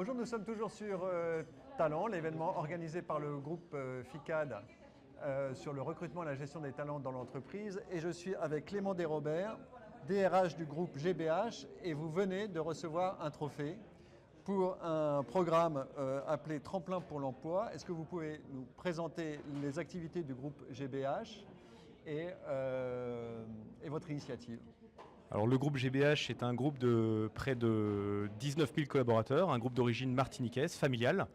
Bonjour, nous sommes toujours sur Talent, l'événement organisé par le groupe FICAD sur le recrutement et la gestion des talents dans l'entreprise. Et je suis avec Clément Desrobert, DRH du groupe GBH, et vous venez de recevoir un trophée pour un programme appelé Tremplin pour l'emploi. Est-ce que vous pouvez nous présenter les activités du groupe GBH et votre initiative ? Alors, le groupe GBH est un groupe de près de 19 000 collaborateurs, un groupe d'origine martiniquaise, familial,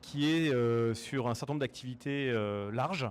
qui est sur un certain nombre d'activités larges.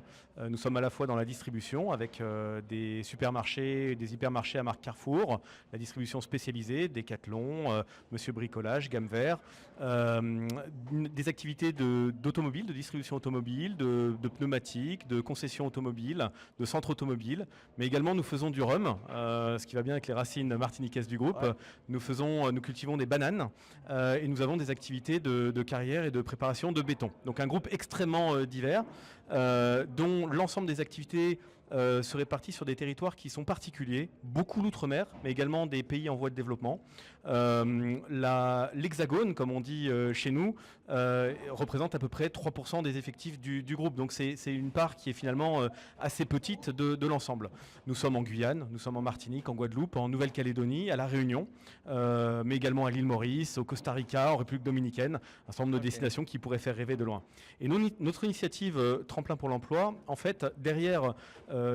Nous sommes à la fois dans la distribution avec des supermarchés, des hypermarchés à marque Carrefour, la distribution spécialisée, Decathlon, Monsieur Bricolage, Gamme Vert, des activités d'automobile, de distribution automobile, de pneumatiques, de concessions automobiles, de centres automobiles, mais également nous faisons du rhum, ce qui va bien avec les racines martiniquaises du groupe. Ouais. Nous cultivons des bananes et nous avons des activités de carrière et de préparation de béton. Donc un groupe extrêmement divers dont l'ensemble des activités se répartit sur des territoires qui sont particuliers, beaucoup l'outre-mer, mais également des pays en voie de développement. L'Hexagone, comme on dit chez nous, représente à peu près 3% des effectifs du groupe. Donc c'est une part qui est finalement assez petite de l'ensemble. Nous sommes en Guyane, nous sommes en Martinique, en Guadeloupe, en Nouvelle-Calédonie, à La Réunion, mais également à l'île Maurice, au Costa Rica, en République dominicaine, un certain nombre de destinations qui pourraient faire rêver de loin. Et notre initiative Tremplin pour l'emploi, en fait, derrière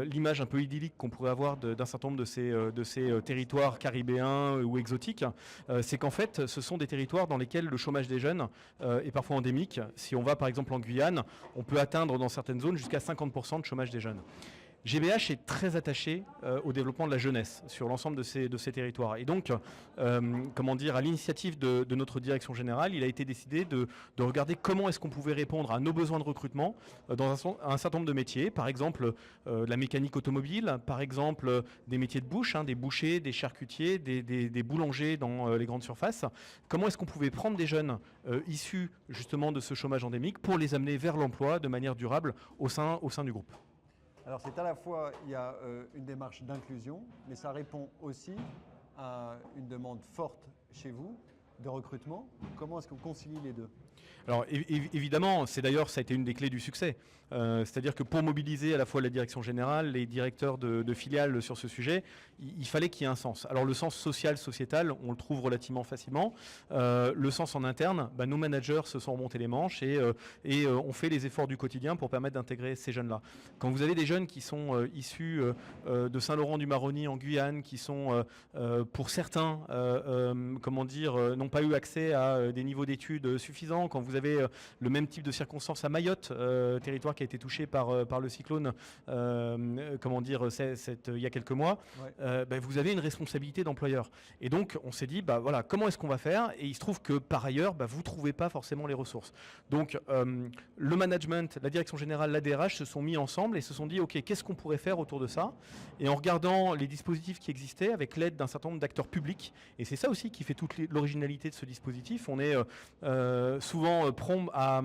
l'image un peu idyllique qu'on pourrait avoir d'un certain nombre de ces territoires caribéens ou exotiques, c'est qu'en fait, ce sont des territoires dans lesquels le chômage des jeunes est parfois endémique. Si on va par exemple en Guyane, on peut atteindre dans certaines zones jusqu'à 50% de chômage des jeunes. GBH est très attaché au développement de la jeunesse sur l'ensemble de ces territoires. Et donc, à l'initiative de notre direction générale, il a été décidé de regarder comment est-ce qu'on pouvait répondre à nos besoins de recrutement dans un certain nombre de métiers. Par exemple, la mécanique automobile, par exemple, des métiers de bouche, des bouchers, des charcutiers, des boulangers dans les grandes surfaces. Comment est-ce qu'on pouvait prendre des jeunes issus justement de ce chômage endémique pour les amener vers l'emploi de manière durable au sein du groupe. Alors c'est à la fois, il y a une démarche d'inclusion, mais ça répond aussi à une demande forte chez vous de recrutement. Comment est-ce que vous conciliez les deux ? Alors évidemment, ça a été une des clés du succès. C'est-à-dire que pour mobiliser à la fois la direction générale, les directeurs de filiales sur ce sujet, il fallait qu'il y ait un sens. Alors le sens social, sociétal, on le trouve relativement facilement. Le sens en interne, nos managers se sont remontés les manches et ont fait les efforts du quotidien pour permettre d'intégrer ces jeunes-là. Quand vous avez des jeunes qui sont issus de Saint-Laurent-du-Maroni en Guyane, qui sont pour certains, n'ont pas eu accès à des niveaux d'études suffisants, quand vous avez le même type de circonstances à Mayotte, territoire qui a été touché par le cyclone, il y a quelques mois, ouais. Vous avez une responsabilité d'employeur. Et donc, on s'est dit, comment est-ce qu'on va faire ? Et il se trouve que, par ailleurs, vous ne trouvez pas forcément les ressources. Donc, le management, la direction générale, la DRH se sont mis ensemble et se sont dit, OK, qu'est-ce qu'on pourrait faire autour de ça ? Et en regardant les dispositifs qui existaient, avec l'aide d'un certain nombre d'acteurs publics, et c'est ça aussi qui fait toute l'originalité de ce dispositif, on est souvent prompt à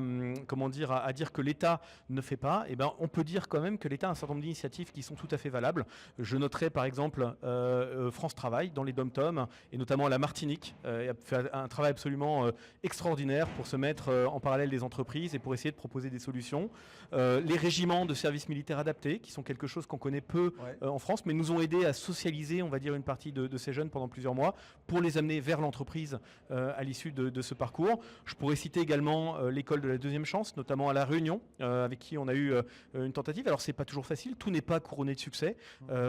dire que l'État ne fait pas, on peut dire quand même que l'État a un certain nombre d'initiatives qui sont tout à fait valables. Je noterai par exemple France Travail dans les DOM-TOM et notamment à la Martinique, a fait un travail absolument extraordinaire pour se mettre en parallèle des entreprises et pour essayer de proposer des solutions. Les régiments de services militaires adaptés, qui sont quelque chose qu'on connaît peu en France, mais nous ont aidé à socialiser, on va dire, une partie de ces jeunes pendant plusieurs mois pour les amener vers l'entreprise à l'issue de ce parcours. Je pourrais citer également l'école de la deuxième chance, notamment à La Réunion, avec qui on a eu une tentative. Alors c'est pas toujours facile, tout n'est pas couronné de succès.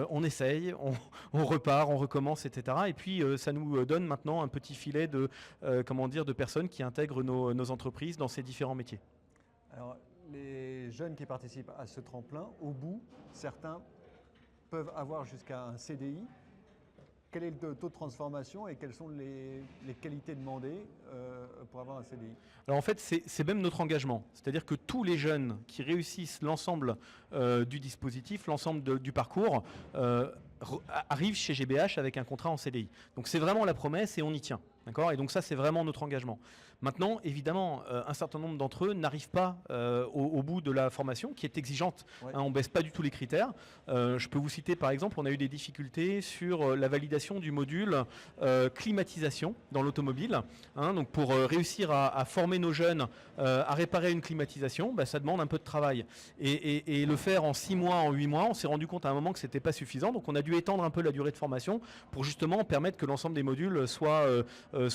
On essaye, on repart, on recommence, etc. Et puis ça nous donne maintenant un petit filet de personnes qui intègrent nos entreprises dans ces différents métiers. Alors les jeunes qui participent à ce tremplin, au bout, certains peuvent avoir jusqu'à un CDI. Quel est le taux de transformation et quelles sont les qualités demandées pour avoir un CDI ? Alors en fait, c'est même notre engagement. C'est-à-dire que tous les jeunes qui réussissent l'ensemble du dispositif, l'ensemble du parcours, arrivent chez GBH avec un contrat en CDI. Donc c'est vraiment la promesse et on y tient. D'accord ? Et donc ça, c'est vraiment notre engagement. Maintenant, évidemment, un certain nombre d'entre eux n'arrivent pas au bout de la formation, qui est exigeante. Ouais. On ne baisse pas du tout les critères. Je peux vous citer, par exemple, on a eu des difficultés sur la validation du module climatisation dans l'automobile. Donc pour réussir à former nos jeunes à réparer une climatisation, ça demande un peu de travail. Et le faire en 6 mois, en 8 mois, on s'est rendu compte à un moment que ce n'était pas suffisant. Donc on a dû étendre un peu la durée de formation pour justement permettre que l'ensemble des modules soient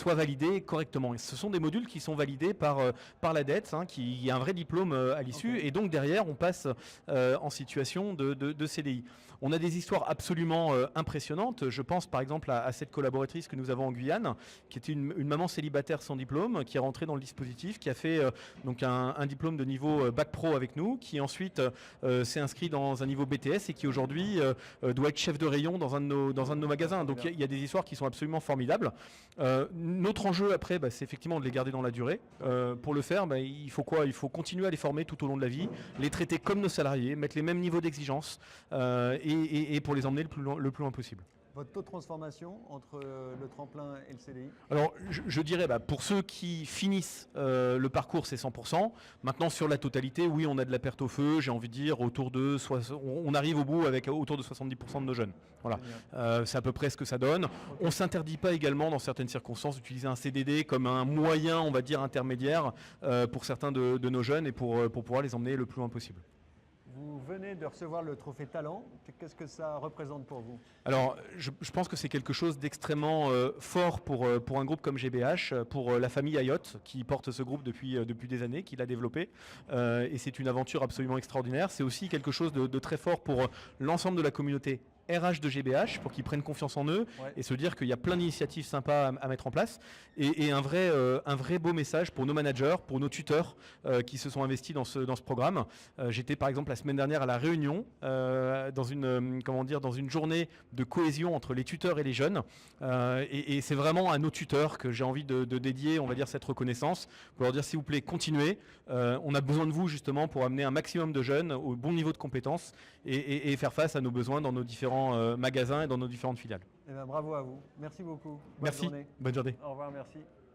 validés correctement. Et ce sont des modules qui sont validés par l'ADETS, qui a un vrai diplôme à l'issue. Okay. Et donc derrière, on passe en situation de CDI. On a des histoires absolument impressionnantes. Je pense par exemple à cette collaboratrice que nous avons en Guyane, qui était une maman célibataire sans diplôme, qui est rentrée dans le dispositif, qui a fait donc un diplôme de niveau Bac Pro avec nous, qui ensuite s'est inscrit dans un niveau BTS et qui aujourd'hui doit être chef de rayon dans un de nos magasins. Donc il y a des histoires qui sont absolument formidables. Notre enjeu après, c'est effectivement de les garder dans la durée. Pour le faire, il faut quoi ? Il faut continuer à les former tout au long de la vie, les traiter comme nos salariés, mettre les mêmes niveaux d'exigence et pour les emmener le plus loin possible. Votre taux de transformation entre le tremplin et le CDI ? Alors, je dirais, pour ceux qui finissent le parcours, c'est 100%. Maintenant, sur la totalité, oui, on a de la perte au feu, j'ai envie de dire, on arrive au bout avec autour de 70% de nos jeunes. Voilà. C'est à peu près ce que ça donne. Okay. On ne s'interdit pas également, dans certaines circonstances, d'utiliser un CDD comme un moyen, on va dire, intermédiaire pour certains de nos jeunes et pour pouvoir les emmener le plus loin possible. Vous venez de recevoir le trophée Talent. Qu'est-ce que ça représente pour vous ? Alors, je pense que c'est quelque chose d'extrêmement fort pour un groupe comme GBH, pour la famille Ayotte, qui porte ce groupe depuis des années, qui l'a développé. Et c'est une aventure absolument extraordinaire. C'est aussi quelque chose de très fort pour l'ensemble de la communauté RH de GBH, pour qu'ils prennent confiance en eux et se dire qu'il y a plein d'initiatives sympas à mettre en place et un vrai beau message pour nos managers, pour nos tuteurs qui se sont investis dans ce programme. J'étais par exemple la semaine dernière à La Réunion dans une journée de cohésion entre les tuteurs et les jeunes et c'est vraiment à nos tuteurs que j'ai envie de dédier, on va dire, cette reconnaissance pour leur dire s'il vous plaît, continuez, on a besoin de vous justement pour amener un maximum de jeunes au bon niveau de compétences et faire face à nos besoins dans nos différents magasins et dans nos différentes filiales. Bravo à vous. Merci beaucoup. Merci. Bonne journée. Au revoir, merci.